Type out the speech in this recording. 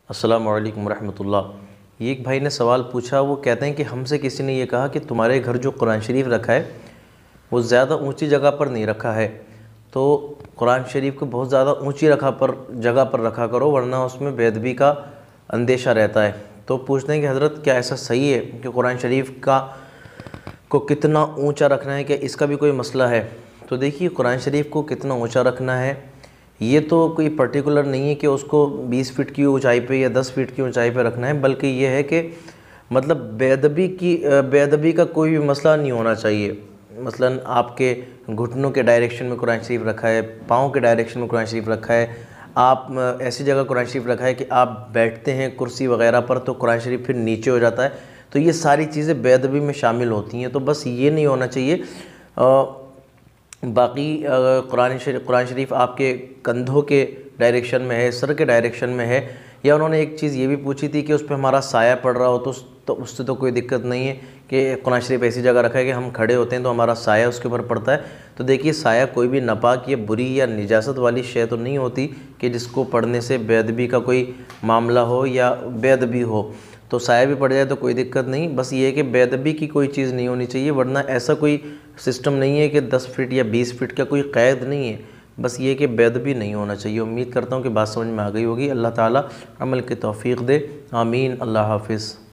अस्सलामु अलैकुम वरहमतुल्लाह। ये एक भाई ने सवाल पूछा, वो कहते हैं कि हमसे किसी ने ये कहा कि तुम्हारे घर जो कुरान शरीफ रखा है वो ज़्यादा ऊंची जगह पर नहीं रखा है, तो कुरान शरीफ को बहुत ज़्यादा ऊंची जगह पर रखा करो वरना उसमें बेअदबी का अंदेशा रहता है। तो पूछते हैं कि हज़रत क्या ऐसा सही है कि कुरान शरीफ को कितना ऊंचा रखना है, क्या इसका भी कोई मसला है? तो देखिए, कुरान शरीफ को कितना ऊंचा रखना है ये तो कोई पर्टिकुलर नहीं है कि उसको 20 फीट की ऊंचाई पे या 10 फीट की ऊंचाई पे रखना है, बल्कि ये है कि मतलब बेअदबी का कोई भी मसला नहीं होना चाहिए। मसलन आपके घुटनों के डायरेक्शन में कुरान शरीफ रखा है, पाँव के डायरेक्शन में कुरान शरीफ रखा है, आप ऐसी जगह कुरान शरीफ रखा है कि आप बैठते हैं कुर्सी वगैरह पर तो कुरान शरीफ फिर नीचे हो जाता है, तो ये सारी चीज़ें बेअदबी में शामिल होती हैं। तो बस ये नहीं होना चाहिए। बाकी कुरान शरीफ आपके कंधों के डायरेक्शन में है, सर के डायरेक्शन में है, या उन्होंने एक चीज़ ये भी पूछी थी कि उस पर हमारा साया पड़ रहा हो तो उससे तो कोई दिक्कत नहीं है कि कुरान शरीफ ऐसी जगह रखा है कि हम खड़े होते हैं तो हमारा साया उसके ऊपर पड़ता है। तो देखिए, साया कोई भी नापाक या बुरी या निजासत वाली शय तो नहीं होती कि जिसको पढ़ने से बेअदबी का कोई मामला हो या बेअदबी हो। तो साया भी पड़ जाए तो कोई दिक्कत नहीं, बस ये है कि बेअदबी की कोई चीज़ नहीं होनी चाहिए, वरना ऐसा कोई सिस्टम नहीं है कि 10 फीट या 20 फीट का कोई क़ैद नहीं है। बस ये कि बेअदबी नहीं होना चाहिए। उम्मीद करता हूँ कि बात समझ में आ गई होगी। अल्लाह ताला अमल की तौफ़ीक़ दे। आमीन। अल्लाह हाफ़िज़।